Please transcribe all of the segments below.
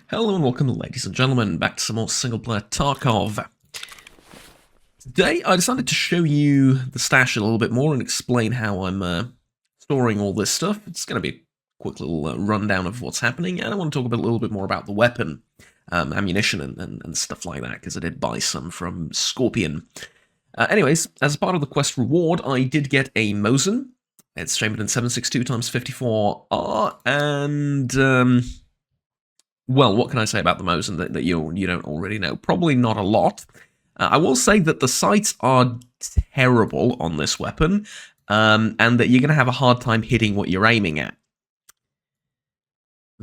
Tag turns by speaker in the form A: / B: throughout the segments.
A: Hello and welcome, ladies and gentlemen, back to some more Singleplayer Tarkov. Today, I decided to show you the stash a little bit more and explain how I'm storing all this stuff. It's going to be a quick little rundown of what's happening, and I want to talk a little bit more about the weapon, ammunition, and stuff like that, because I did buy some from Scorpion. Anyways, as part of the quest reward, I did get a Mosin. It's chambered in 7.62x54R, and well, what can I say about the Mosin that you don't already know? Probably not a lot. I will say that the sights are terrible on this weapon, and that you're going to have a hard time hitting what you're aiming at.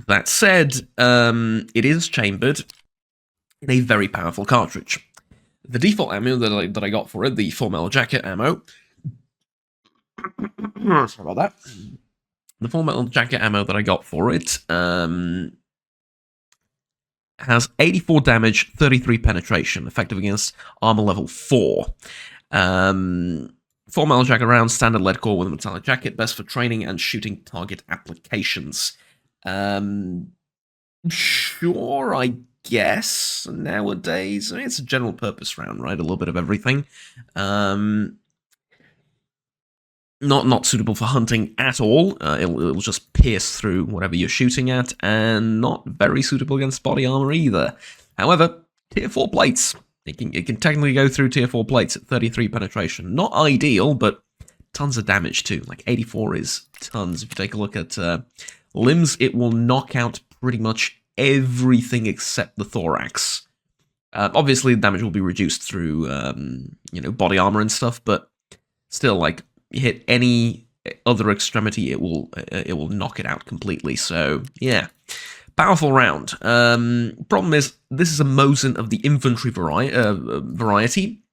A: That said, it is chambered in a very powerful cartridge. The default ammo that I got for it, the Full Metal Jacket ammo... Sorry about that. The Full Metal Jacket ammo that I got for it... has 84 damage, 33 penetration, effective against armor level 4. Full metal jacket round, standard lead core with a metallic jacket, best for training and shooting target applications. Sure, I guess, nowadays. I mean, it's a general purpose round, right? A little bit of everything. Not suitable for hunting at all. It'll just pierce through whatever you're shooting at, and not very suitable against body armor either. However, tier 4 plates. It can technically go through tier 4 plates at 33 penetration. Not ideal, but tons of damage too. Like 84 is tons. If you take a look at limbs, it will knock out pretty much everything except the thorax. Obviously, the damage will be reduced through body armor and stuff, but still, like, hit any other extremity, it will knock it out completely. So yeah, powerful round. Problem is, this is a Mosin of the infantry variety,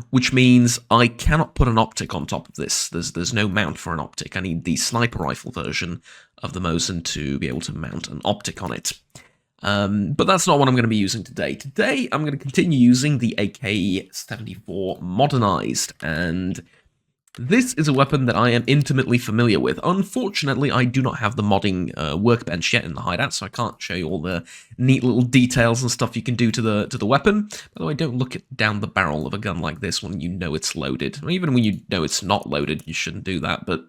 A: which means I cannot put an optic on top of this. There's no mount for an optic. I need the sniper rifle version of the Mosin to be able to mount an optic on it. But that's not what I'm going to be using today. Today, I'm going to continue using the AK-74 modernized, and this is a weapon that I am intimately familiar with. Unfortunately, I do not have the modding workbench yet in the hideout, so I can't show you all the neat little details and stuff you can do to the weapon. By the way, don't look down the barrel of a gun like this when you know it's loaded. Or even when you know it's not loaded, you shouldn't do that, but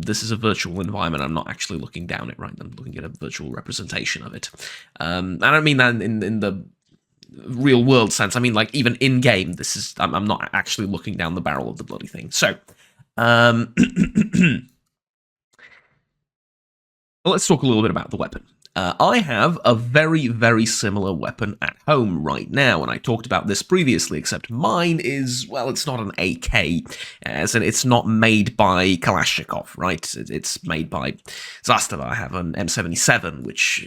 A: this is a virtual environment. I'm not actually looking down it, right? I'm looking at a virtual representation of it. I don't mean that in the real world sense. I mean, like, even in game, this is I'm not actually looking down the barrel of the bloody thing. So well, let's talk a little bit about the weapon. I have a very, very similar weapon at home right now, and I talked about this previously, except mine is, well, it's not an AK, as in it's not made by Kalashnikov, right? It's made by Zastava. I have an M77, which,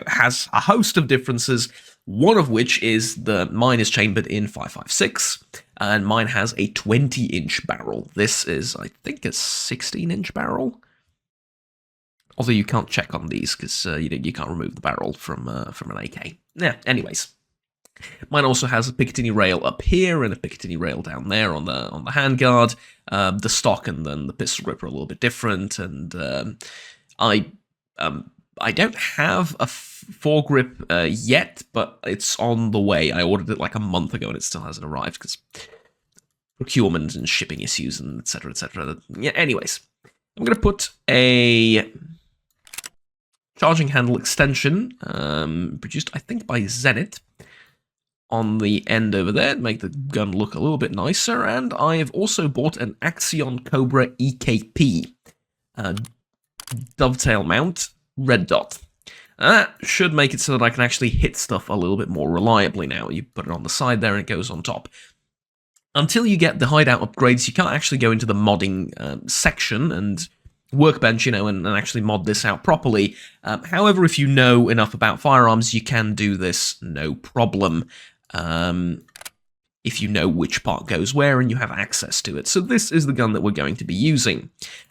A: has a host of differences, one of which is mine is chambered in 5.56, and mine has a 20-inch barrel. This is, I think, a 16-inch barrel. Although you can't check on these because you can't remove the barrel from an AK. Yeah. Anyways, mine also has a Picatinny rail up here and a Picatinny rail down there on the handguard. The stock and then the pistol grip are a little bit different, and I don't have a foregrip yet, but it's on the way. I ordered it like a month ago and it still hasn't arrived because procurement and shipping issues and etc. etc. Yeah. Anyways, I'm gonna put a charging handle extension, produced, I think, by Zenit, on the end over there to make the gun look a little bit nicer, and I have also bought an Axion Cobra EKP dovetail mount, red dot. That should make it so that I can actually hit stuff a little bit more reliably now. You put it on the side there and it goes on top. Until you get the hideout upgrades, you can't actually go into the modding section and workbench, and actually mod this out properly. However, if you know enough about firearms, you can do this no problem. If you know which part goes where and you have access to it. So this is the gun that we're going to be using.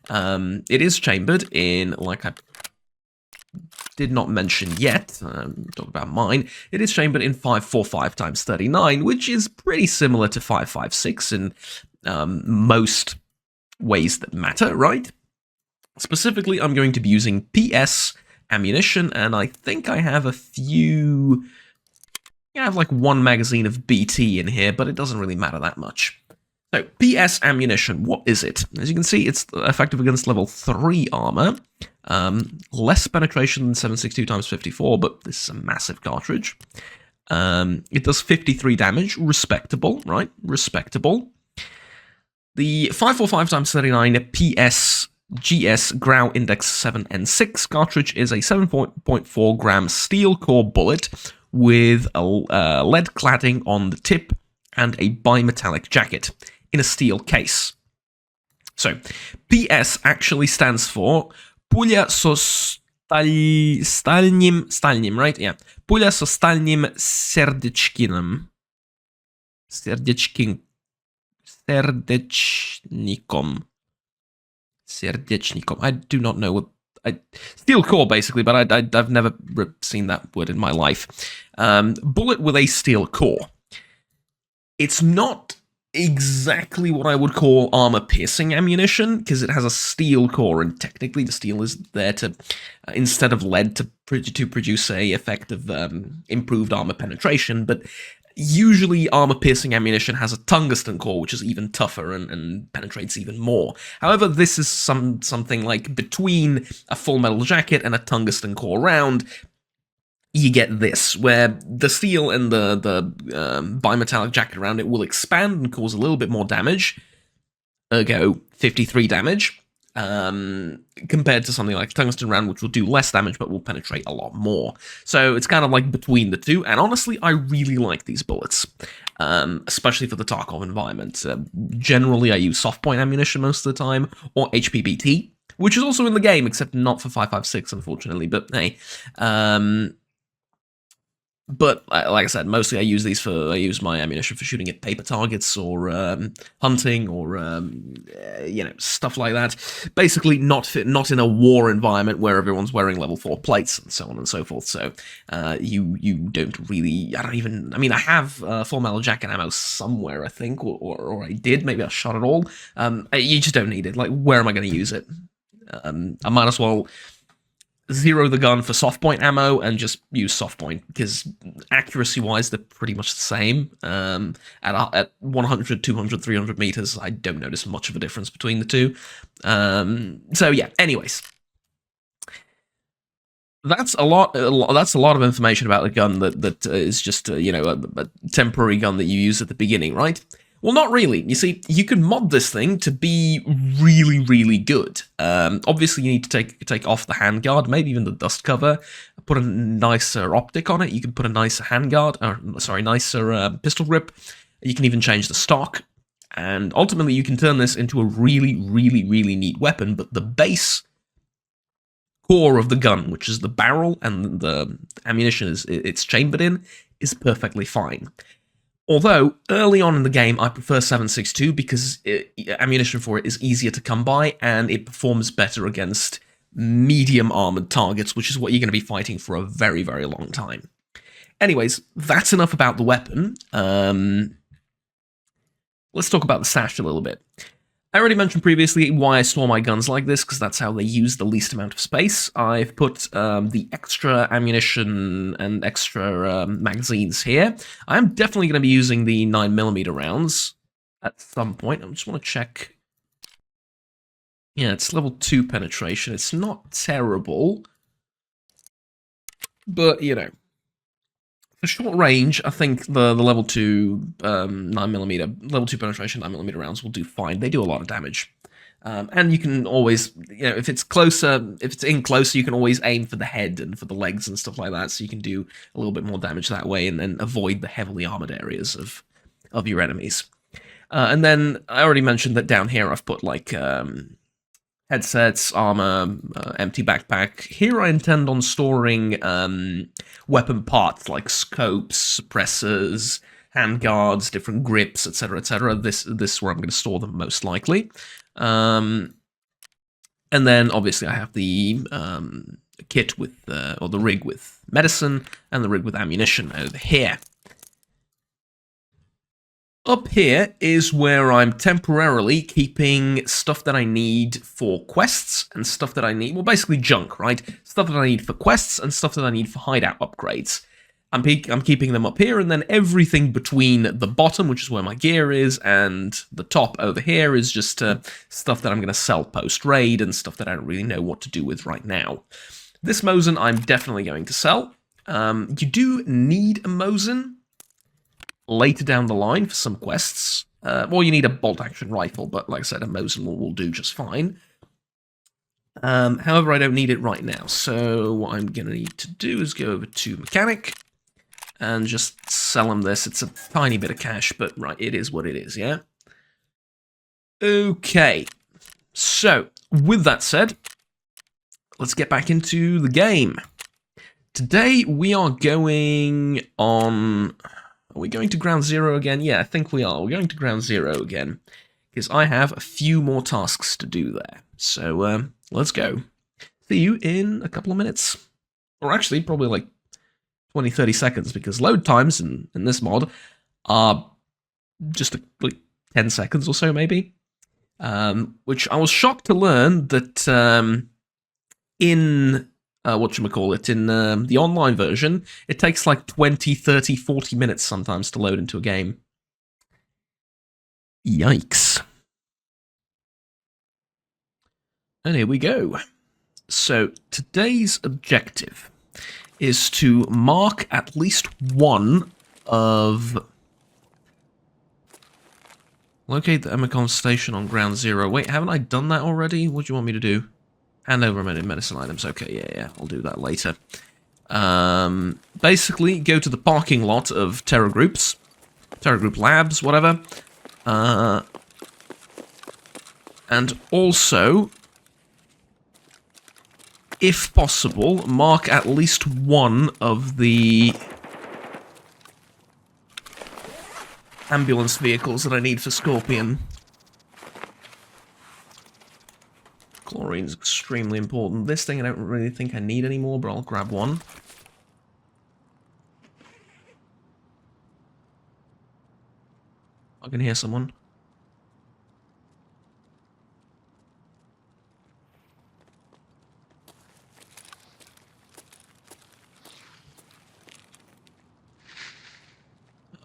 A: It is chambered in, like I did not mention yet, talk about mine, it is chambered in 5.45x39, which is pretty similar to 5.56 in most ways that matter, right? Specifically, I'm going to be using PS ammunition, and I think I have a few... Yeah, I have like one magazine of BT in here, but it doesn't really matter that much. So, PS ammunition, what is it? As you can see, it's effective against level 3 armor. Less penetration than 762 times 54, but this is a massive cartridge. It does 53 damage, respectable, right? Respectable. The 545 times 39 PS GS Grau Index 7 and 6 cartridge is a 7.4 gram steel core bullet with a lead cladding on the tip and a bimetallic jacket in a steel case. So, PS actually stands for Pulja so stalnim, right? Yeah. Pulja so stalnim serdeczkinem. Serdecznikom. I do not know what... steel core, basically, but I've never seen that word in my life. Bullet with a steel core. It's not exactly what I would call armor-piercing ammunition, because it has a steel core, and technically the steel is there to, instead of lead, to produce a effect of improved armor penetration, but usually armor-piercing ammunition has a tungsten core, which is even tougher and penetrates even more. However, this is something like between a full metal jacket and a tungsten core round. You get this, where the steel and the bimetallic jacket around it will expand and cause a little bit more damage, ergo 53 damage, compared to something like tungsten round, which will do less damage but will penetrate a lot more. So it's kind of like between the two, and honestly, I really like these bullets, especially for the Tarkov environment. Generally, I use soft point ammunition most of the time, or HPBT, which is also in the game, except not for 5.56, unfortunately, but hey. But like I said, mostly I use my ammunition for shooting at paper targets or hunting or stuff like that. Basically, not in a war environment where everyone's wearing level 4 plates and so on and so forth. So you don't really. I mean, I have full metal jacket ammo somewhere, I think, or I did. Maybe I shot it all. You just don't need it. Like, where am I going to use it? I might as well zero the gun for soft point ammo and just use soft point, because accuracy wise they're pretty much the same. At 100, 200, 300 meters, I don't notice much of a difference between the two. So yeah, anyways, that's a lot of information about the gun that is just a temporary gun that you use at the beginning, right? Well, not really. You see, you can mod this thing to be really, really good. Obviously, you need to take off the handguard, maybe even the dust cover, put a nicer optic on it. You can put a nicer handguard, nicer pistol grip. You can even change the stock. And ultimately, you can turn this into a really, really, really neat weapon, but the base core of the gun, which is the barrel and the ammunition it's chambered in, is perfectly fine. Although, early on in the game, I prefer 7.62 because ammunition for it is easier to come by, and it performs better against medium-armored targets, which is what you're going to be fighting for a very, very long time. Anyways, that's enough about the weapon. Let's talk about the stash a little bit. I already mentioned previously why I store my guns like this, because that's how they use the least amount of space. I've put the extra ammunition and extra magazines here. I am definitely going to be using the 9mm rounds at some point. I just want to check. Yeah, it's level 2 penetration. It's not terrible, but, for short range, I think the level 2 9mm, level 2 penetration 9mm rounds will do fine. They do a lot of damage. And you can always, if it's in closer, you can always aim for the head and for the legs and stuff like that, so you can do a little bit more damage that way and then avoid the heavily armored areas of your enemies. And then I already mentioned that down here I've put like headsets, armor, empty backpack. Here I intend on storing weapon parts like scopes, suppressors, handguards, different grips, etc., etc. This is where I'm going to store them most likely. And then obviously I have the kit with, or the rig with medicine and the rig with ammunition over here. Up here is where I'm temporarily keeping stuff that I need for quests and stuff that I need, well, basically junk, right? Stuff that I need for quests and stuff that I need for hideout upgrades. I'm keeping them up here, and then everything between the bottom, which is where my gear is, and the top over here is just stuff that I'm going to sell post-raid and stuff that I don't really know what to do with right now. This Mosin I'm definitely going to sell. You do need a Mosin later down the line for some quests. Well, you need a bolt-action rifle, but like I said, a Mosin will do just fine. However, I don't need it right now, so what I'm going to need to do is go over to Mechanic and just sell him this. It's a tiny bit of cash, but right, it is what it is, yeah? Okay, so with that said, let's get back into the game. Today we are going on... Are we going to Ground Zero again? Yeah, I think we are. We're going to Ground Zero again, because I have a few more tasks to do there. So, let's go. See you in a couple of minutes. Or actually, probably like 20-30 seconds, because load times in this mod are just like 10 seconds or so, maybe. Which I was shocked to learn that in whatchamacallit, in the online version, it takes like 20, 30, 40 minutes sometimes to load into a game. Yikes. And here we go. So, today's objective is to mark at least one of... Locate the Emicon station on Ground Zero. Wait, haven't I done that already? What do you want me to do? Hand over medicine items. Okay, yeah, I'll do that later. Basically, go to the parking lot of Terror Groups. Terror Group Labs, whatever. And also, if possible, mark at least one of the ambulance vehicles that I need for Scorpion. Chlorine's extremely important. This thing I don't really think I need anymore, but I'll grab one. I can hear someone.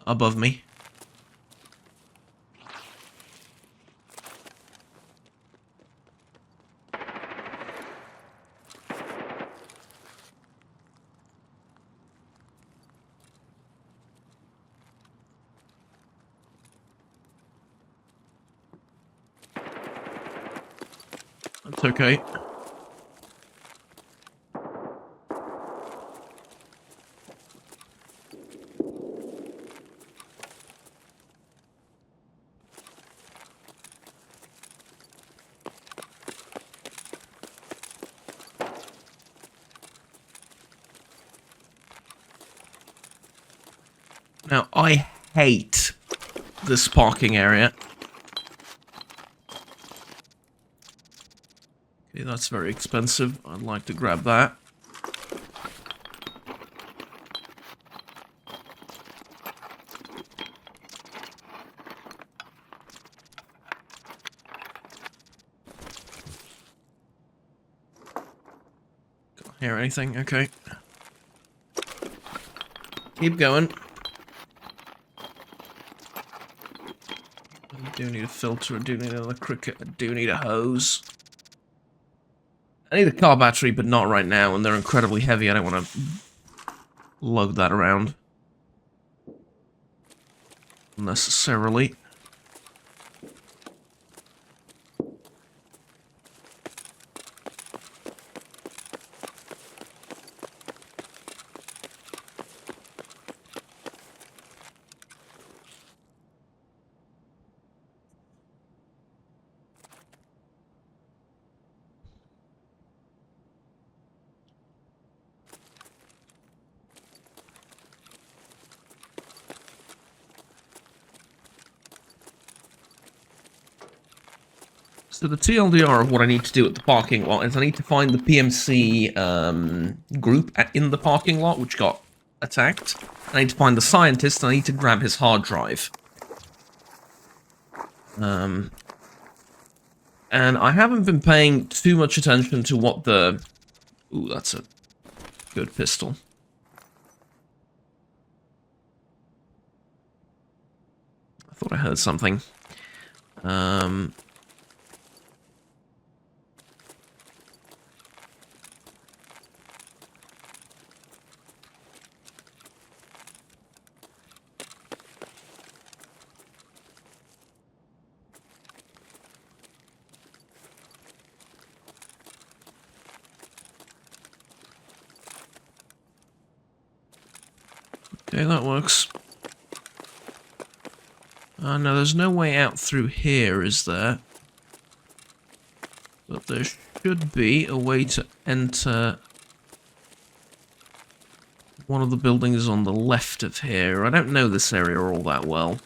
A: Above me. That's okay. Now, I hate this parking area. Okay, that's very expensive. I'd like to grab that. Can't hear anything, okay. Keep going. I do need a filter, I do need another cricket, I do need a hose. I need a car battery, but not right now, and they're incredibly heavy. I don't want to lug that around unnecessarily. So the TLDR of what I need to do at the parking lot is I need to find the PMC group in the parking lot, which got attacked. I need to find the scientist, and I need to grab his hard drive. And I haven't been paying too much attention to what the... Ooh, that's a good pistol. I thought I heard something. Okay, that works. No, there's no way out through here, is there? But there should be a way to enter one of the buildings on the left of here. I don't know this area all that well.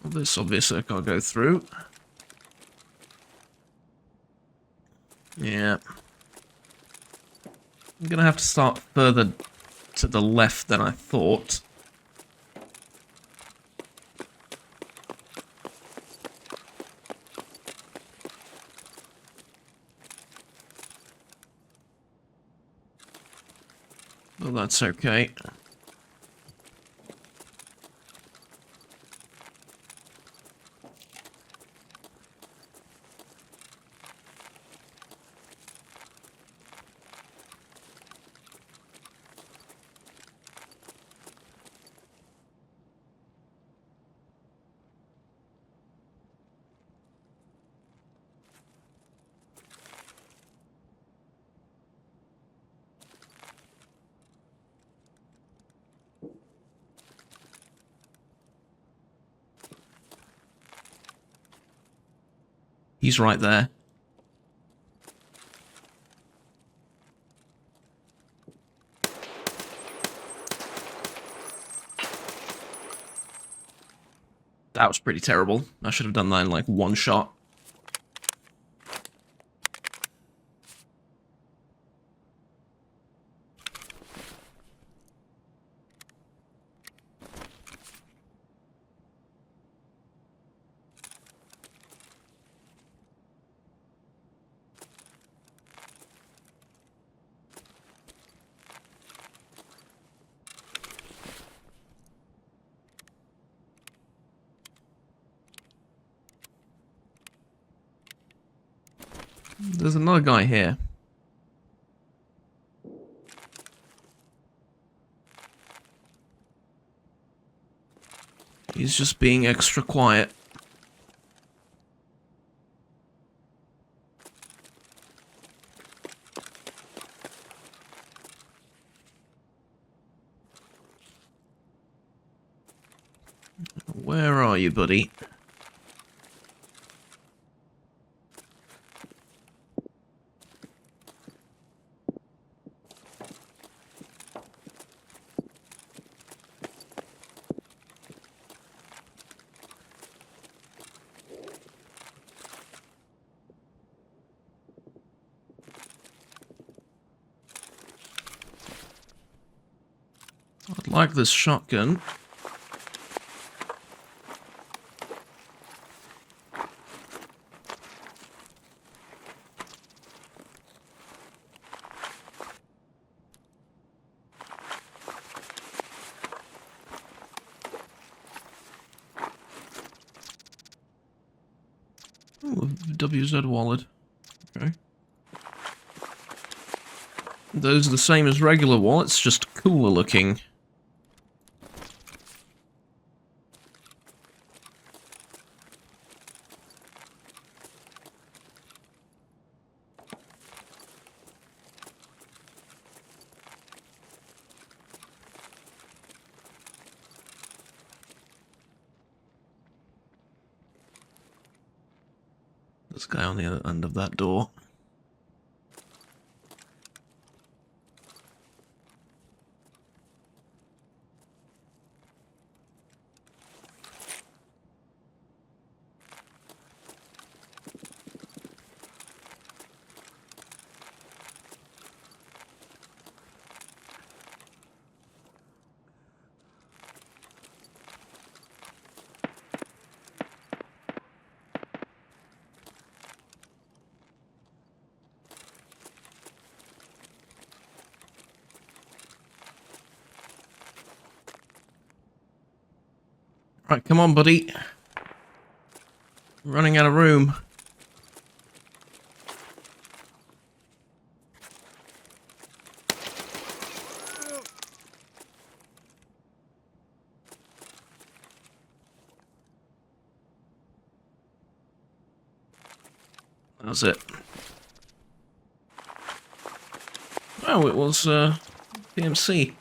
A: Well, this obviously I can't go through. Yeah. I'm gonna have to start further to the left than I thought. But that's okay. He's right there. That was pretty terrible. I should have done that in like one shot. There's another guy here. He's just being extra quiet. Where are you, buddy? I'd like this shotgun. Ooh, WZ wallet. Okay. Those are the same as regular wallets, just cooler looking. This guy on the other end of that door. Right, come on, buddy. I'm running out of room. That was it. Oh, it was, PMC.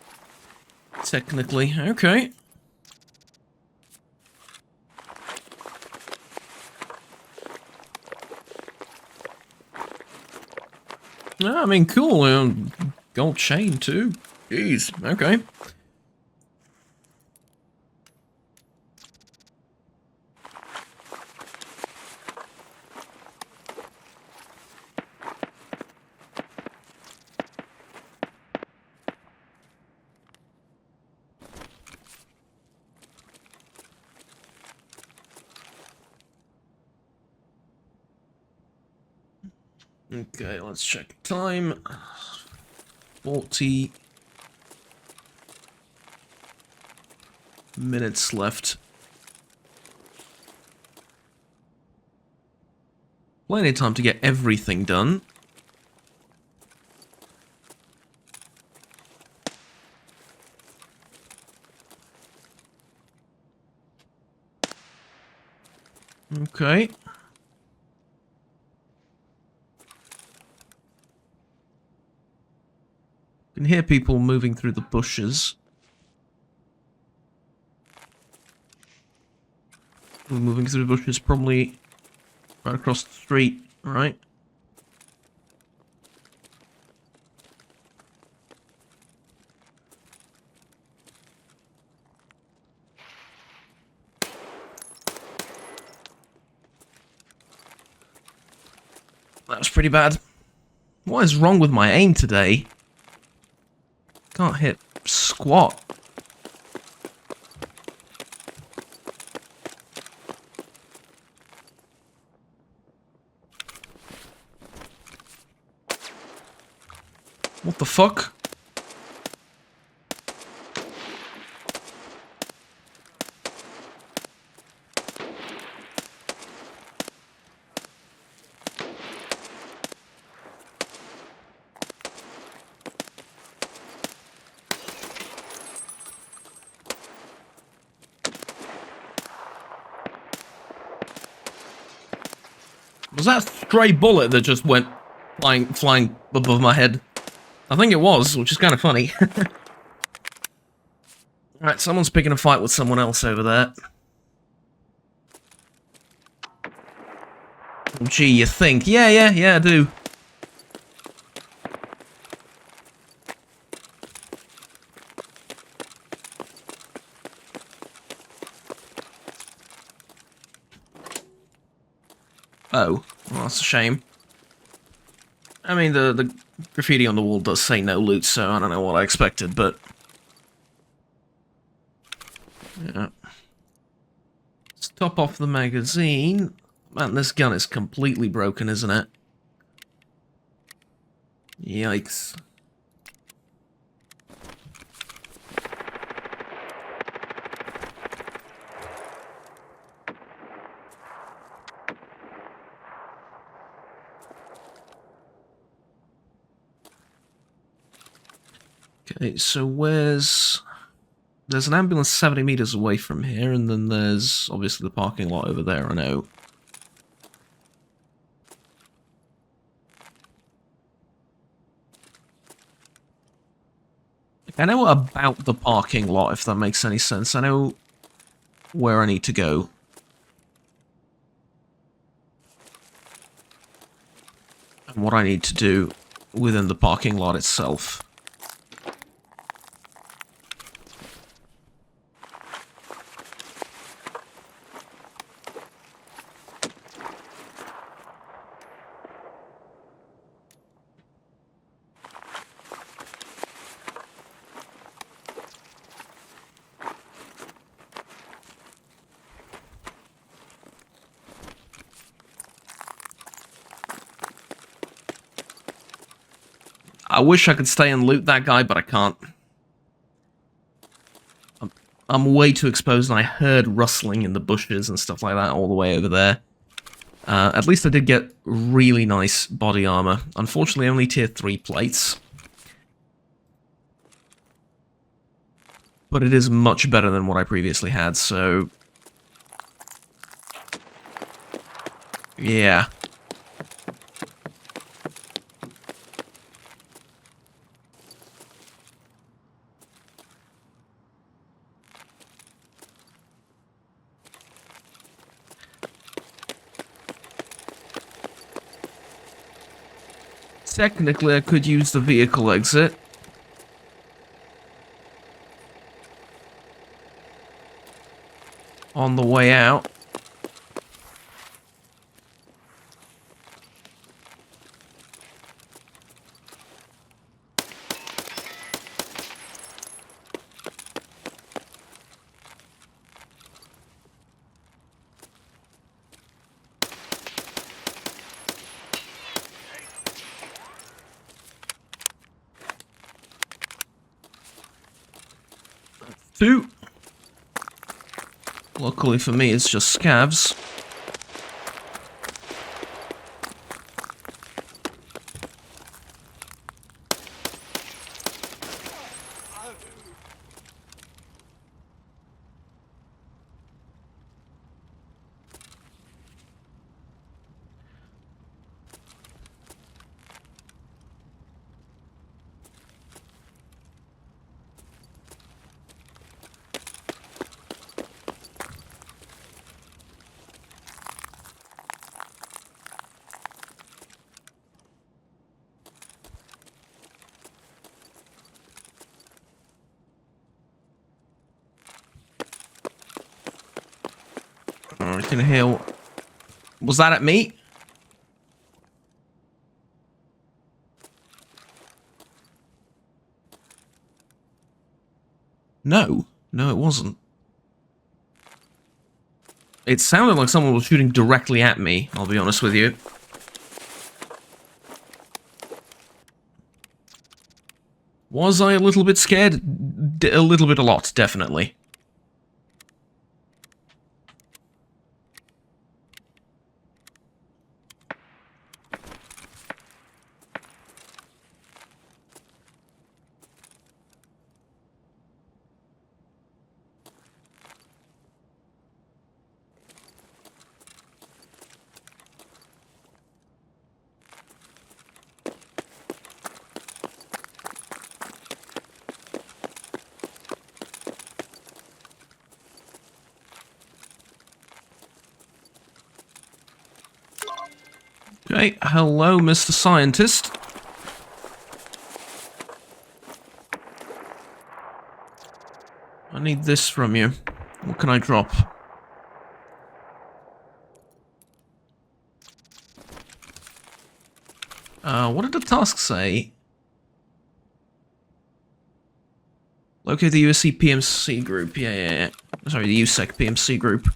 A: Technically. Okay. Yeah, I mean, cool. Gold chain, too. Jeez. Okay. Okay, let's check time. 40 minutes left. Plenty of time to get everything done. Okay. You can hear people moving through the bushes. We're moving through the bushes, probably right across the street, right? That was pretty bad. What is wrong with my aim today? Can't hit squat. What the fuck? Was that a stray bullet that just went flying above my head? I think it was, which is kind of funny. Alright, someone's picking a fight with someone else over there. Gee, you think? Yeah, I do. Oh, well, that's a shame. I mean, the graffiti on the wall does say no loot, so I don't know what I expected, but... yeah. Let's top off the magazine. Man, this gun is completely broken, isn't it? Yikes. Okay, so where's... There's an ambulance 70 meters away from here, and then there's obviously the parking lot over there, I know. I know about the parking lot, if that makes any sense. I know where I need to go. And what I need to do within the parking lot itself. I wish I could stay and loot that guy, but I can't. I'm way too exposed, and I heard rustling in the bushes and stuff like that all the way over there. At least I did get really nice body armor. Unfortunately, only tier 3 plates. But it is much better than what I previously had, so... yeah. Technically, I could use the vehicle exit. On the way out. Two. Luckily for me, it's just scavs. I can heal. Was that at me? No. No, it wasn't. It sounded like someone was shooting directly at me, I'll be honest with you. Was I a little bit scared? A little bit a lot, definitely. Okay, hello, Mr. Scientist. I need this from you. What can I drop? What did the task say? Locate the USC PMC group. Yeah. Sorry, the USEC PMC group.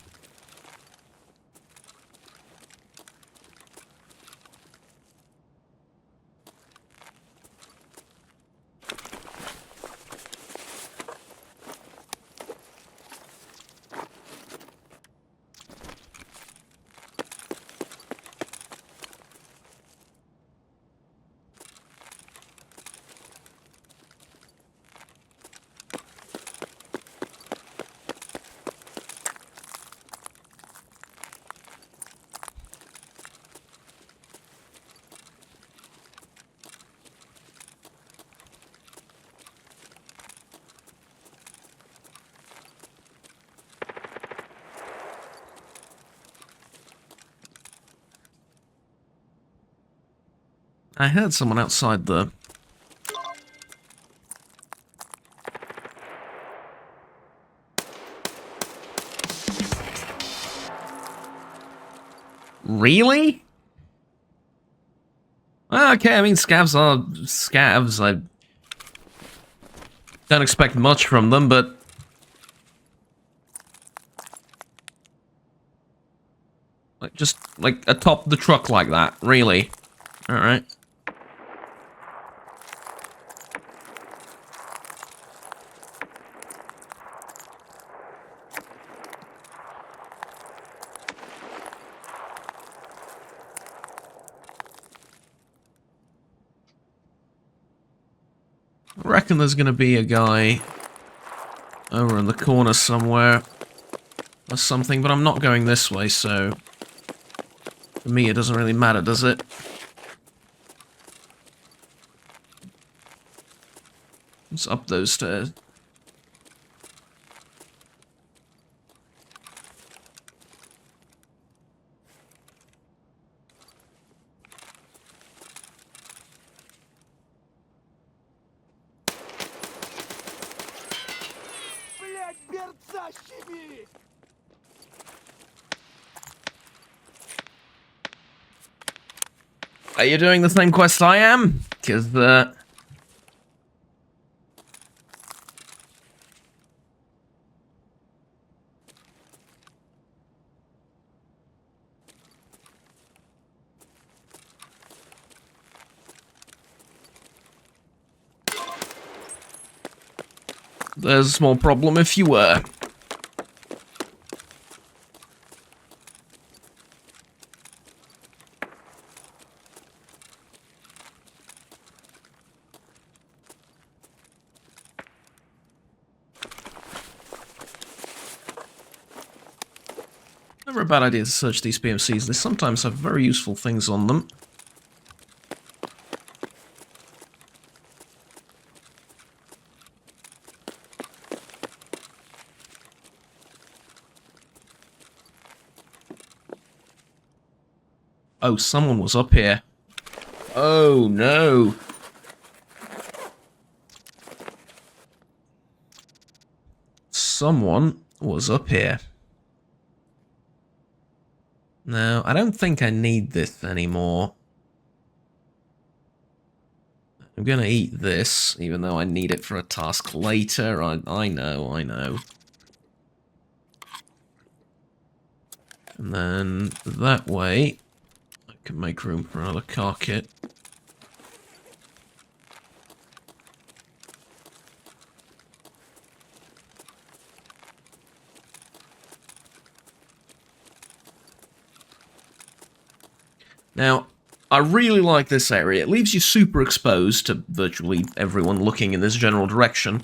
A: I heard someone outside the... Really? Okay, I mean, scavs are scavs. I don't expect much from them, but... like, just, like, atop the truck like that, really? Alright. reckon there's going to be a guy over in the corner somewhere or something, but I'm not going this way, so for me it doesn't really matter, does it? It's up those stairs. Are you doing the same quest I am? Because, there's a small problem if you were. Never a bad idea to search these PMCs. They sometimes have very useful things on them. Oh, someone was up here. Oh, no. Someone was up here. No, I don't think I need this anymore. I'm gonna eat this, even though I need it for a task later. I know. And then that way, I can make room for another car kit. Now, I really like this area. It leaves you super exposed to virtually everyone looking in this general direction,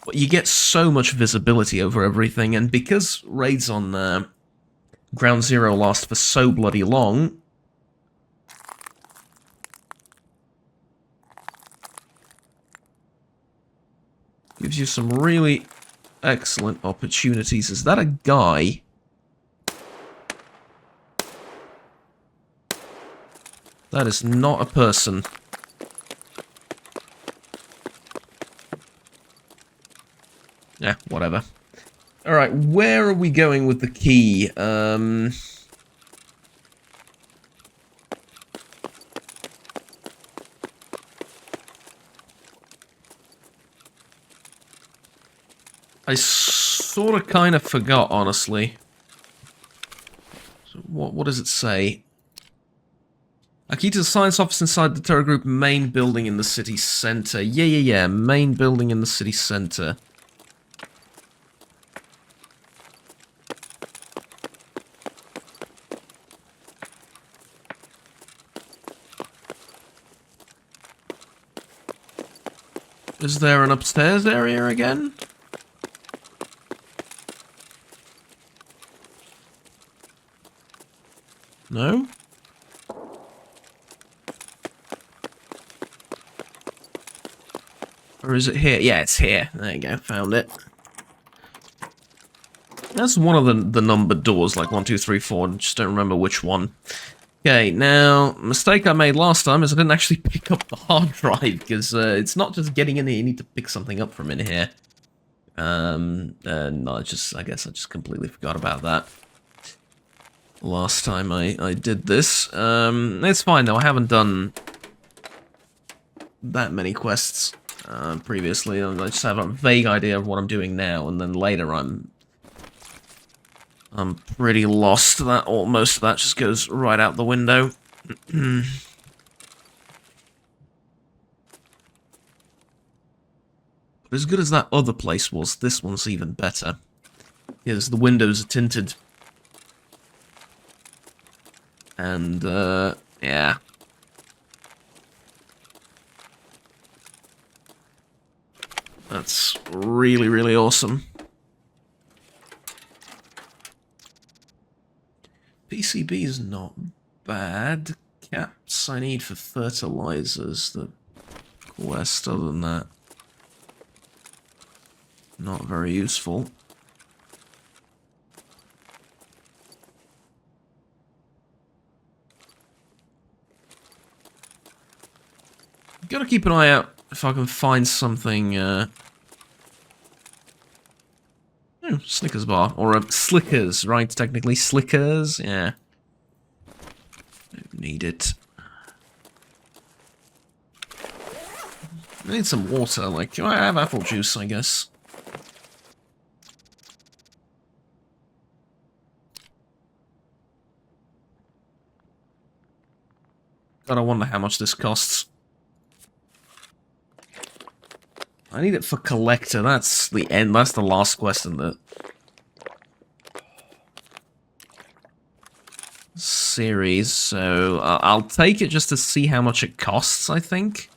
A: but you get so much visibility over everything, and because raids on Ground Zero last for so bloody long, gives you some really excellent opportunities. Is that a guy? That is not a person. Yeah, whatever. Alright, where are we going with the key? I sort of kind of forgot, honestly. So what does it say? A key to the science office inside the terror group main building in the city center. Yeah. Main building in the city center. Is there an upstairs area again? No? Or is it here? Yeah, it's here. There you go, found it. That's one of the numbered doors, like 1, 2, 3, 4, just don't remember which one. Okay, now, mistake I made last time is I didn't actually pick up the hard drive, because it's not just getting in here, you need to pick something up from in here. No, I guess I just completely forgot about that. Last time I did this. It's fine though, I haven't done that many quests previously. I just have a vague idea of what I'm doing now, and then later I'm pretty lost. Most of that just goes right out the window. But as good as that other place was, this one's even better. Because the windows are tinted. And, yeah. really, really awesome. PCB is not bad. Caps I need for fertilizers. The quest, other than that, not very useful. Gotta keep an eye out if I can find something, Snickers bar. Or Slickers, right? Technically, Slickers? Yeah. Don't need it. I need some water, like, I have apple juice, I guess. God, I wonder how much this costs. I need it for collector. That's the end. That's the last quest in the series. So I'll take it just to see how much it costs, I think.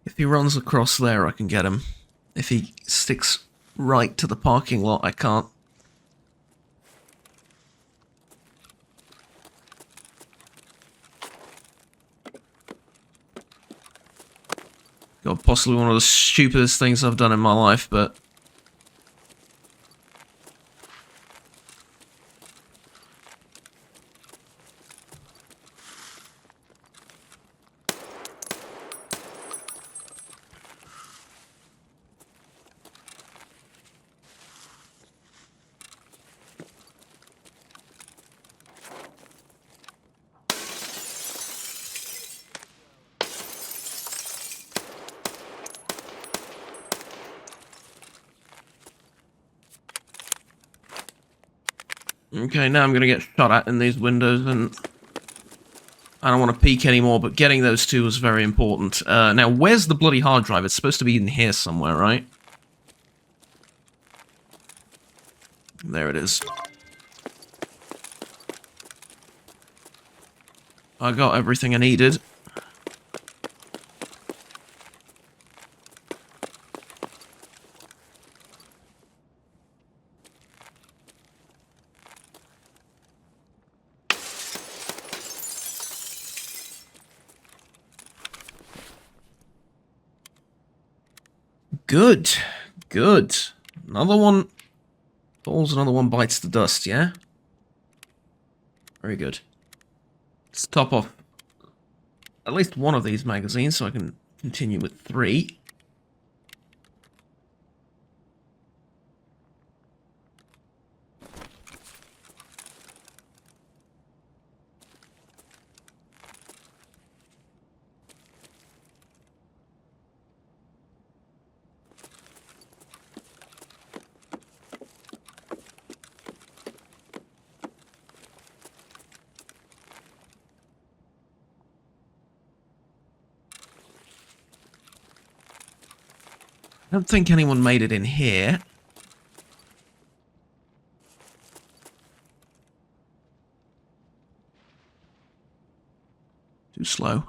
A: If he runs across there, I can get him. If he sticks right to the parking lot, I can't. God, possibly one of the stupidest things I've done in my life, but... Okay, now I'm gonna get shot at in these windows, and I don't want to peek anymore, but getting those two was very important. Now, where's the bloody hard drive? It's supposed to be in here somewhere, right? There it is. I got everything I needed. Good. Good. Another one falls, another one bites the dust, yeah? Very good. Let's top off at least one of these magazines so I can continue with 3. I don't think anyone made it in here. Too slow.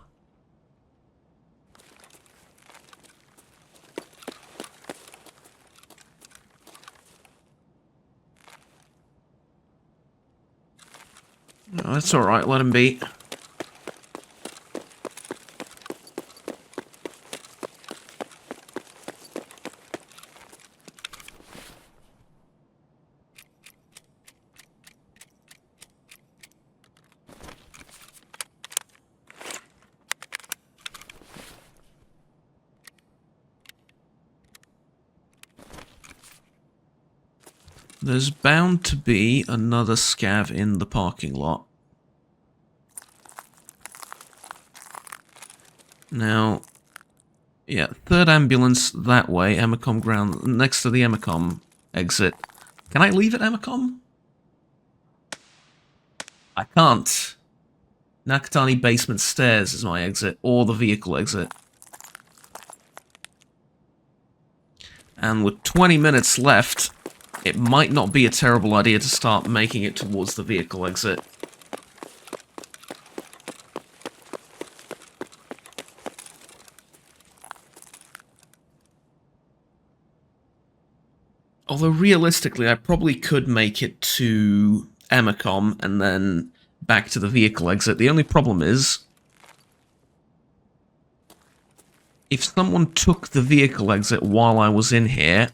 A: No, that's alright, let him be. There's bound to be another scav in the parking lot. Now, yeah, third ambulance that way, Emacom ground, next to the Emacom exit. Can I leave at Emacom? I can't. Nakatani basement stairs is my exit, or the vehicle exit. And with 20 minutes left, it might not be a terrible idea to start making it towards the vehicle exit. Although realistically, I probably could make it to Emacom and then back to the vehicle exit. The only problem is, if someone took the vehicle exit while I was in here...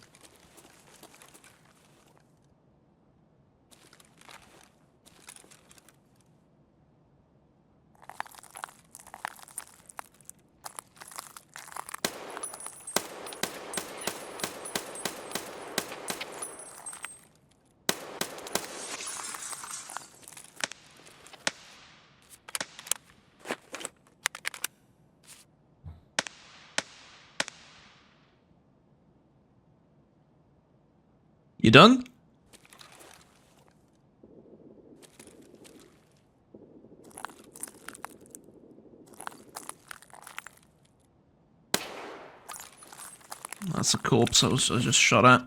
A: You done? That's a corpse I just shot at.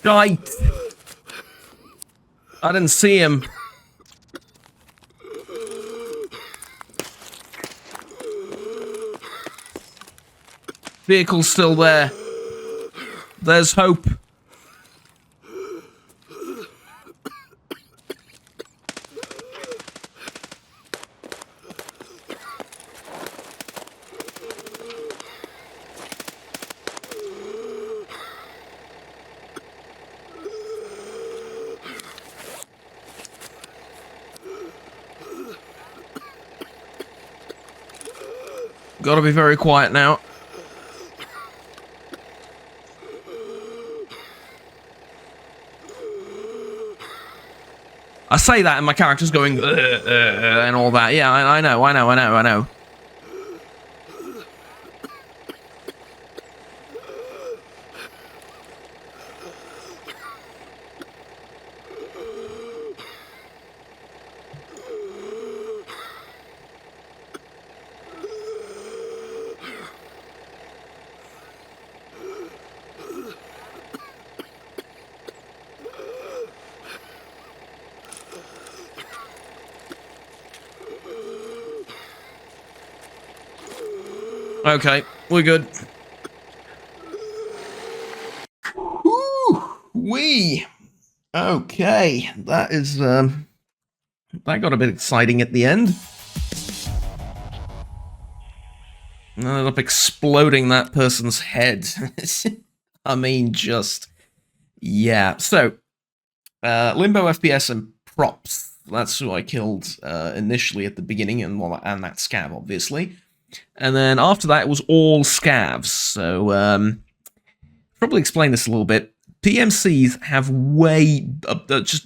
A: Shite! I didn't see him. Vehicle's still there. There's hope. Gotta be very quiet now. I say that and my character's going and all that. Yeah, I know. Okay, we're good. Woo-wee! Okay, that is, that got a bit exciting at the end. I ended up exploding that person's head. I mean, just... yeah. So, Limbo FPS and Props. That's who I killed initially at the beginning, and that scav, obviously. And then after that, it was all scavs. So, probably explain this a little bit. PMCs have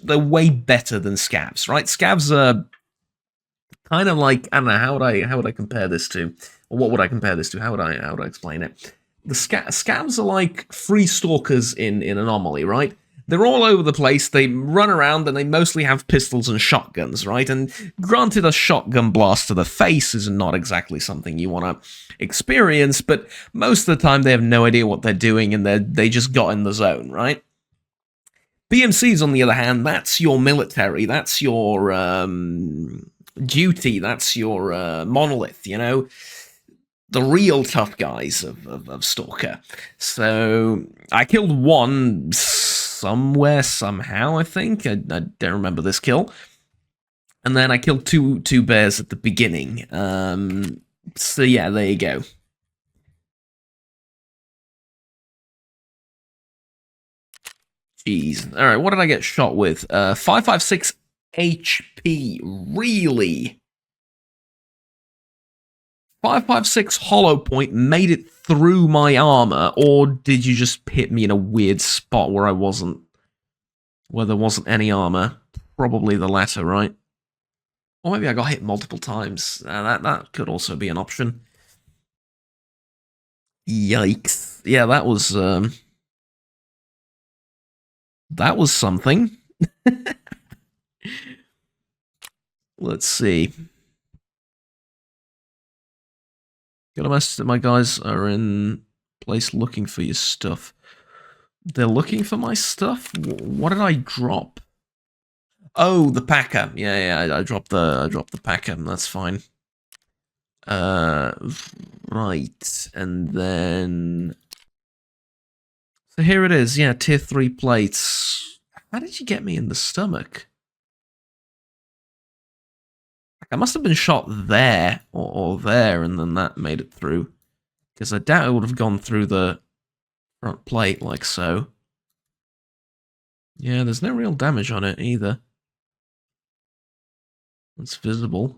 A: they're way better than scavs, right? Scavs are kind of like, I don't know, how would I compare this to? Or what would I compare this to? How would I explain it? The scavs are like free stalkers in Anomaly, right? They're all over the place, they run around, and they mostly have pistols and shotguns, right? And granted, a shotgun blast to the face is not exactly something you want to experience, but most of the time they have no idea what they're doing, and they just got in the zone, right? BMCs, on the other hand, that's your military, that's your duty, that's your monolith, you know? The real tough guys of Stalker. So, I killed one somewhere, somehow, I think. I don't remember this kill. And then I killed two bears at the beginning. So yeah, there you go. Jeez. Alright, what did I get shot with? 556 HP. Really? 556 hollow point made it through my armor, or did you just hit me in a weird spot where there wasn't any armor? Probably the latter, right? Or maybe I got hit multiple times. That could also be an option. Yikes. Yeah, that was something. Let's see. Got a message that my guys are in place looking for your stuff. They're looking for my stuff? What did I drop? Oh, the packer. Yeah, I dropped the packer. That's fine. Right, and then so here it is. Yeah, tier 3 plates. How did you get me in the stomach? I must have been shot there or there, and then that made it through. Because I doubt it would have gone through the front plate like so. Yeah, there's no real damage on it either. It's visible.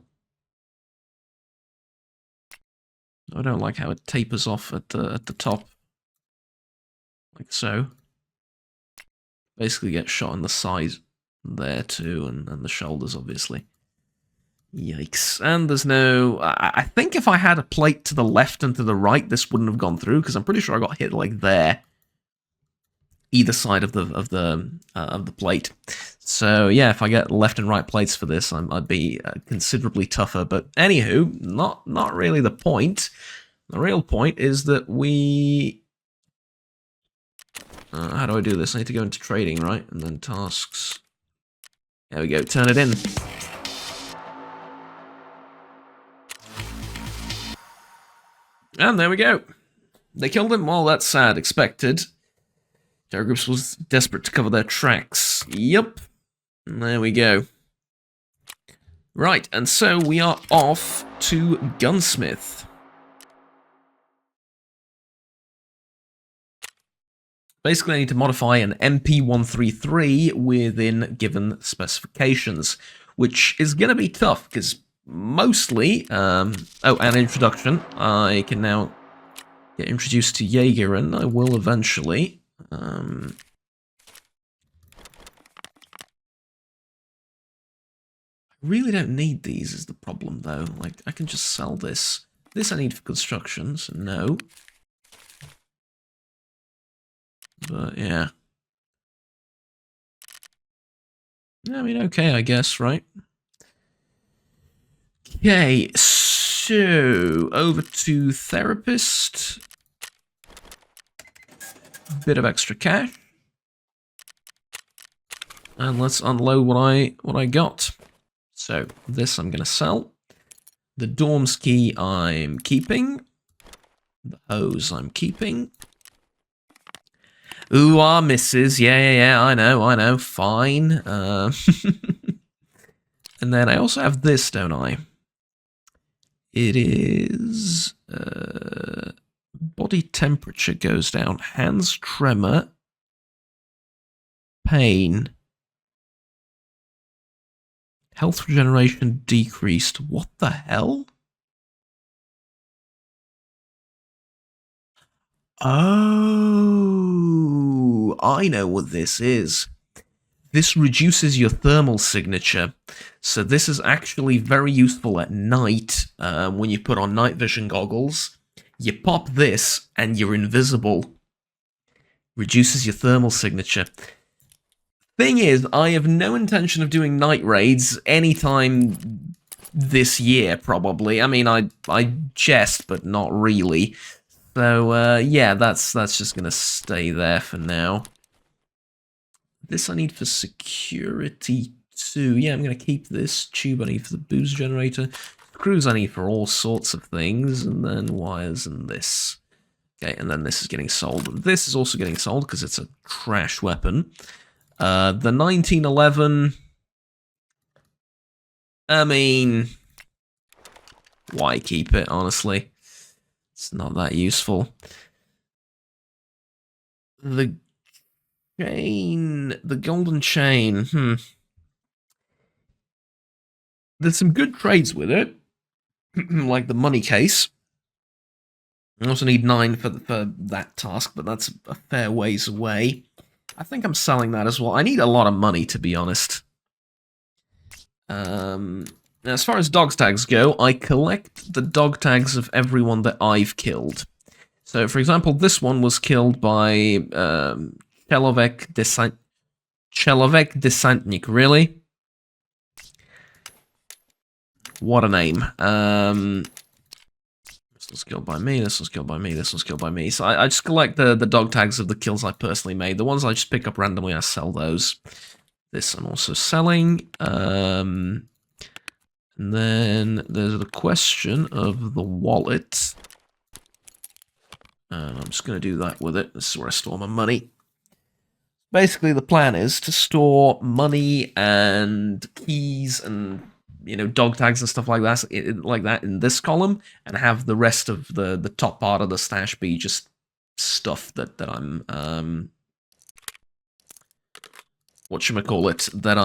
A: I don't like how it tapers off at the top. Like so. Basically get shot in the side there too, and the shoulders, obviously. Yikes. And there's no... I think if I had a plate to the left and to the right, this wouldn't have gone through, because I'm pretty sure I got hit like there. Either side of the plate. So yeah, if I get left and right plates for this, I'd be considerably tougher. But anywho, not really the point. The real point is that we... how do I do this? I need to go into trading, right? And then tasks. There we go, turn it in. And there we go. They killed him. Well, that's sad. Expected. Terror Groups was desperate to cover their tracks. Yup. There we go. Right, and so we are off to Gunsmith. Basically, I need to modify an MP133 within given specifications, which is going to be tough, because mostly... oh, and introduction. I can now get introduced to Jaeger, and I will eventually... I really don't need these is the problem, though. Like, I can just sell this. This I need for construction, so no. But, yeah. I mean, okay, I guess, right? Okay, so over to Therapist. Bit of extra cash. And let's unload what I got. So, this I'm going to sell. The Dorm's key I'm keeping. The hose I'm keeping. Ooh, ah, misses. Yeah, I know. Fine. And then I also have this, don't I? It is... body temperature goes down. Hands tremor. Pain. Health regeneration decreased. What the hell? Oh, I know what this is. This reduces your thermal signature. So this is actually very useful at night when you put on night vision goggles. You pop this and you're invisible. Reduces your thermal signature. Thing is, I have no intention of doing night raids anytime this year, probably. I mean, I jest, but not really. So, yeah, that's just gonna stay there for now. This I need for security too. Yeah, I'm gonna keep this. Tube I need for the boost generator. Screws I need for all sorts of things, and then wires and this. Okay, and then this is getting sold. This is also getting sold because it's a trash weapon. The 1911... I mean... Why keep it, honestly? It's not that useful. The chain... The golden chain, There's some good trades with it. Like the money case. I also need 9 for that task, but that's a fair ways away. I think I'm selling that as well. I need a lot of money, to be honest. As far as dog tags go, I collect the dog tags of everyone that I've killed. So, for example, this one was killed by Chelovek Desantnik, really? What a name. This was killed by me, this was killed by me, this was killed by me. So I just collect the dog tags of the kills I personally made. The ones I just pick up randomly, I sell those. This I'm also selling. And then there's the question of the wallet. And I'm just going to do that with it. This is where I store my money. Basically, the plan is to store money and keys and, you know, dog tags and stuff like that in this column, and have the rest of the top part of the stash be just stuff that I'm whatchamacallit, that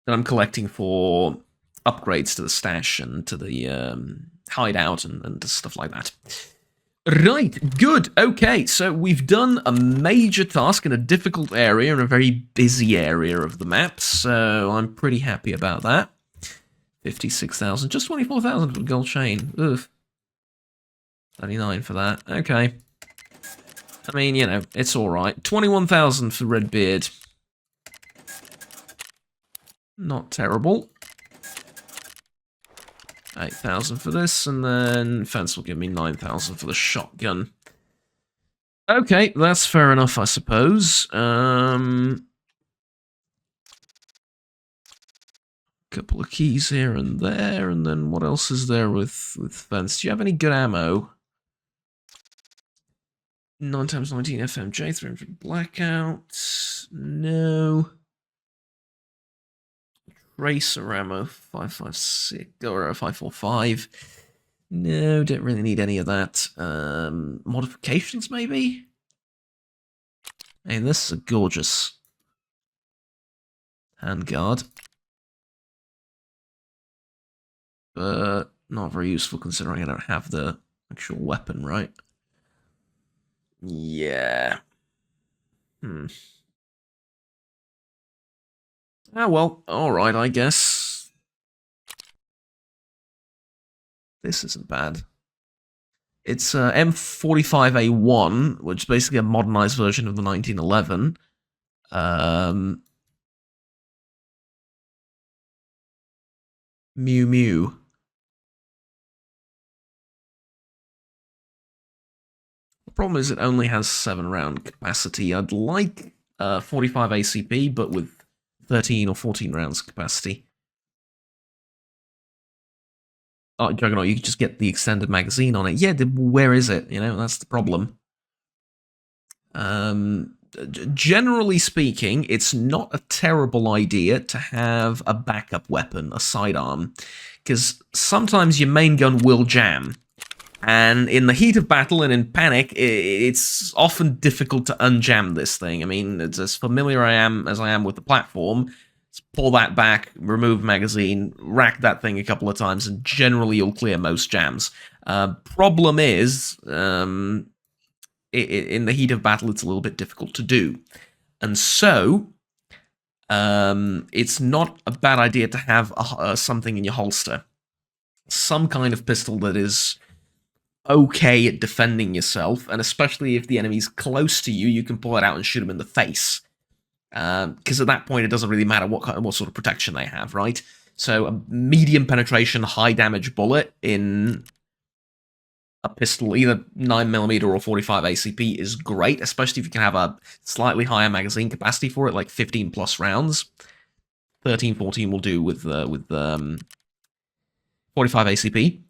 A: I'm collecting for upgrades to the stash and to the hideout and stuff like that. Right, good. Okay, so we've done a major task in a difficult area, in a very busy area of the map, so I'm pretty happy about that. 56,000, just 24,000 for the gold chain. Ugh. 39 for that. Okay. I mean, you know, it's alright. 21,000 for Redbeard. Not terrible. 8,000 for this, and then fence will give me 9,000 for the shotgun. Okay, that's fair enough, I suppose. Couple of keys here and there, and then what else is there with fence? Do you have any good ammo? 9x19 FMJ, 300 blackout. No. Racer ammo, 556 or 545. No, don't really need any of that. Modifications, maybe? Hey, this is a gorgeous handguard. But not very useful considering I don't have the actual weapon, right? Yeah. Ah, well, alright, I guess. This isn't bad. It's M45A1, which is basically a modernized version of the 1911. Mew Mew. The problem is it only has 7 round capacity. I'd like 45 ACP, but with 13 or 14 rounds capacity. Oh, Juggernaut, you could just get the extended magazine on it. Yeah, where is it? You know, that's the problem. Generally speaking, it's not a terrible idea to have a backup weapon, a sidearm, because sometimes your main gun will jam. And in the heat of battle and in panic, it's often difficult to unjam this thing. I mean, it's as familiar as I am with the platform. Pull that back, remove magazine, rack that thing a couple of times, and generally you'll clear most jams. Problem is, in the heat of battle, it's a little bit difficult to do. And so, it's not a bad idea to have something in your holster. Some kind of pistol that is okay at defending yourself, and especially if the enemy's close to you, you can pull it out and shoot them in the face. Because at that point, it doesnit really matter what sort of protection they have, right? So a medium penetration, high damage bullet in a pistol, either 9mm or 45 ACP, is great, especially if you can have a slightly higher magazine capacity for it, like 15 plus rounds. 13, 14 will do with 45 ACP.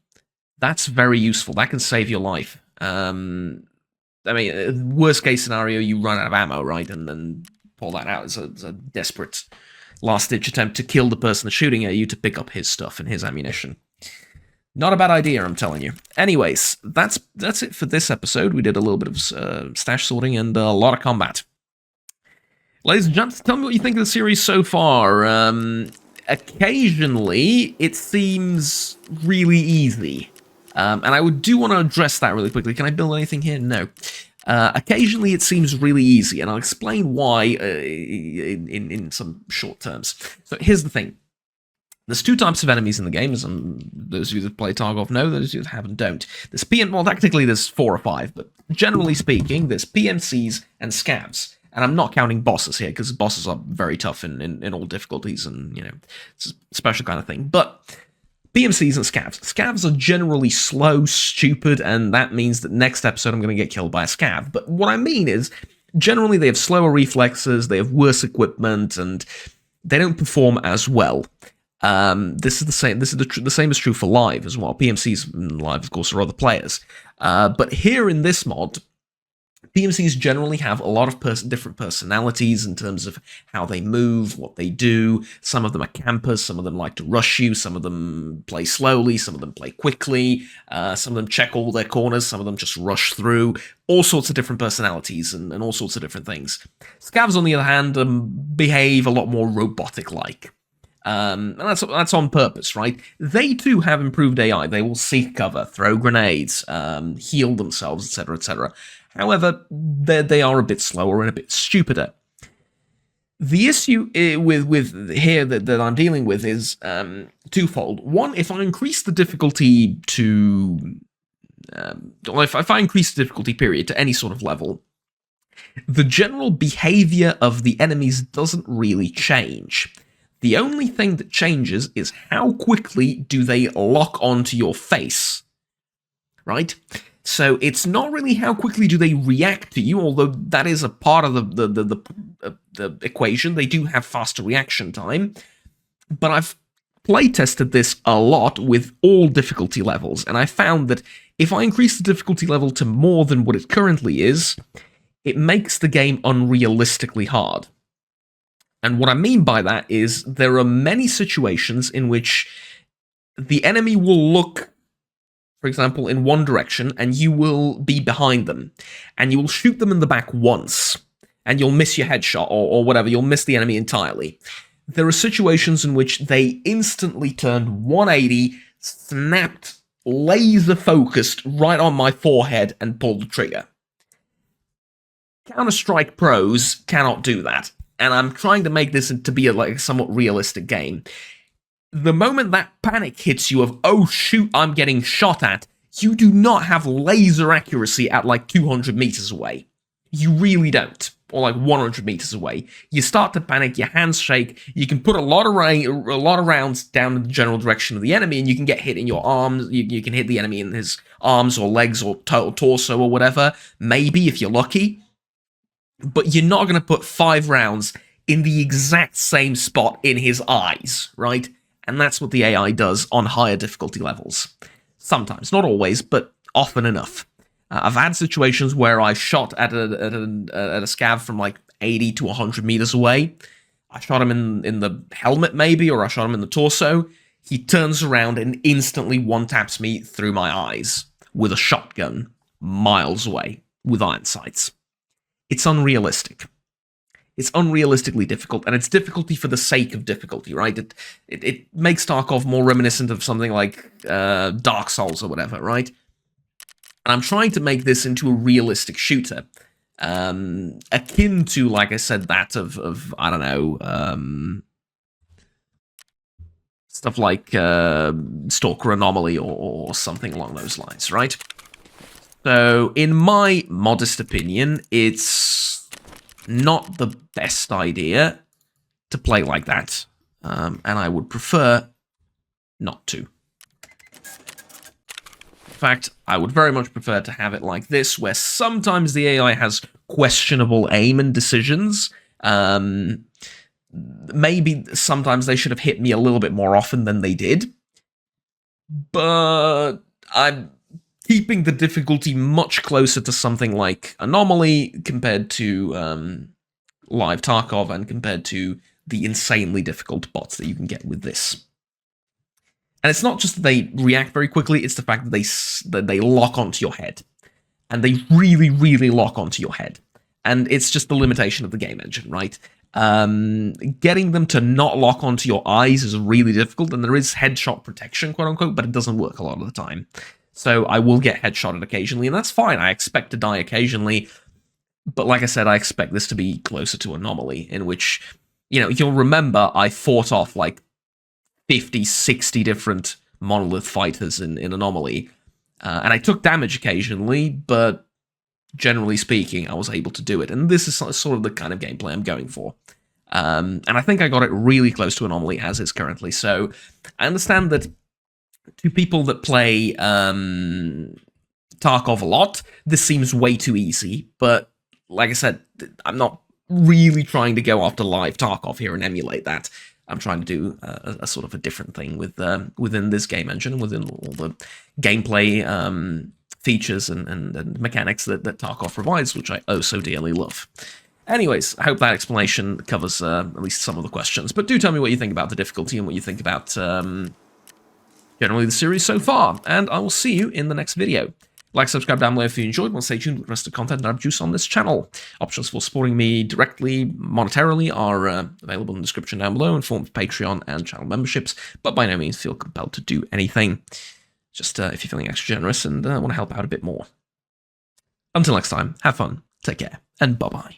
A: That's very useful. That can save your life. I mean, worst case scenario, you run out of ammo, right? And then pull that out as a desperate last-ditch attempt to kill the person that's shooting at you to pick up his stuff and his ammunition. Not a bad idea, I'm telling you. Anyways, that's it for this episode. We did a little bit of stash sorting and a lot of combat. Ladies and gents, tell me what you think of the series so far. Occasionally, it seems really easy. And I do want to address that really quickly. Can I build anything here? No. Occasionally, it seems really easy, and I'll explain why in some short terms. So here's the thing. There's two types of enemies in the game, as those of you that play Tarkov know, those of you that haven't don't. There's well, technically there's 4 or 5, but generally speaking, there's PMCs and scavs. And I'm not counting bosses here, because bosses are very tough in all difficulties, and, you know, it's a special kind of thing. But PMCs and scavs. Scavs are generally slow, stupid, and that means that next episode I'm going to get killed by a scav. But what I mean is, generally they have slower reflexes, they have worse equipment, and they don't perform as well. This is the same. This is the same is true for live as well. PMCs in live, of course, are other players. But here in this mod, PMCs generally have a lot of different personalities in terms of how they move, what they do. Some of them are campers, some of them like to rush you, some of them play slowly, some of them play quickly, some of them check all their corners, some of them just rush through. All sorts of different personalities and all sorts of different things. Scavs, on the other hand, behave a lot more robotic-like. And that's on purpose, right? They too have improved AI. They will seek cover, throw grenades, heal themselves, etc., etc. However, they are a bit slower and a bit stupider. The issue with here that I'm dealing with is twofold. One, if I increase the difficulty to... if I increase the difficulty period to any sort of level, the general behavior of the enemies doesn't really change. The only thing that changes is how quickly do they lock onto your face, right? So it's not really how quickly do they react to you, although that is a part of the equation. They do have faster reaction time, but I've playtested this a lot with all difficulty levels, and I found that if I increase the difficulty level to more than what it currently is, it makes the game unrealistically hard. And what I mean by that is there are many situations in which the enemy will look, for example, in one direction, and you will be behind them, and you will shoot them in the back once, and you'll miss your headshot, or whatever, you'll miss the enemy entirely. There are situations in which they instantly turned 180, snapped, laser-focused right on my forehead, and pulled the trigger. Counter-Strike pros cannot do that. And I'm trying to make this to be a somewhat realistic game. The moment that panic hits you of, oh shoot, I'm getting shot at, you do not have laser accuracy at like 200 meters away. You really don't. Or like 100 meters away. You start to panic, your hands shake, you can put a lot of rounds down in the general direction of the enemy, and you can get hit in your arms, you can hit the enemy in his arms or legs or torso or whatever, maybe if you're lucky. But you're not going to put 5 rounds in the exact same spot in his eyes, right? And that's what the AI does on higher difficulty levels. Sometimes, not always, but often enough. I've had situations where I shot at a scav from like 80 to 100 meters away. I shot him in the helmet, maybe, or I shot him in the torso. He turns around and instantly one-taps me through my eyes with a shotgun miles away with iron sights. It's unrealistic. It's unrealistically difficult, and it's difficulty for the sake of difficulty, right? It makes Tarkov more reminiscent of something like Dark Souls or whatever, right? And I'm trying to make this into a realistic shooter, akin to, like I said, that of I don't know, stuff like Stalker Anomaly or something along those lines, right? So, in my modest opinion, it's not the best idea to play like that, and I would prefer not to. In fact, I would very much prefer to have it like this, where sometimes the AI has questionable aim and decisions. Maybe sometimes they should have hit me a little bit more often than they did, but I'm keeping the difficulty much closer to something like Anomaly compared to Live Tarkov and compared to the insanely difficult bots that you can get with this. And it's not just that they react very quickly, it's the fact that they lock onto your head. And they really, really lock onto your head. And it's just the limitation of the game engine, right? Getting them to not lock onto your eyes is really difficult, and there is headshot protection, quote unquote, but it doesn't work a lot of the time. So I will get headshotted occasionally, and that's fine. I expect to die occasionally, but like I said, I expect this to be closer to Anomaly, in which, you'll remember I fought off like 50, 60 different Monolith fighters in Anomaly, and I took damage occasionally, but generally speaking, I was able to do it. And this is sort of the kind of gameplay I'm going for. And I think I got it really close to Anomaly as is currently. So I understand that to people that play Tarkov a lot, this seems way too easy. But like I said, I'm not really trying to go after live Tarkov here and emulate that. I'm trying to do a sort of a different thing within this game engine and within all the gameplay features and mechanics that Tarkov provides, which I oh so dearly love. Anyways, I hope that explanation covers at least some of the questions. But do tell me what you think about the difficulty and what you think about generally the series so far. And I will see you in the next video. Like, subscribe down below if you enjoyed. Want to stay tuned with the rest of the content that I produce on this channel. Options for supporting me directly, monetarily, are available in the description down below in form of Patreon and channel memberships, but by no means feel compelled to do anything. Just if you're feeling extra generous and want to help out a bit more. Until next time, have fun, take care, and bye-bye.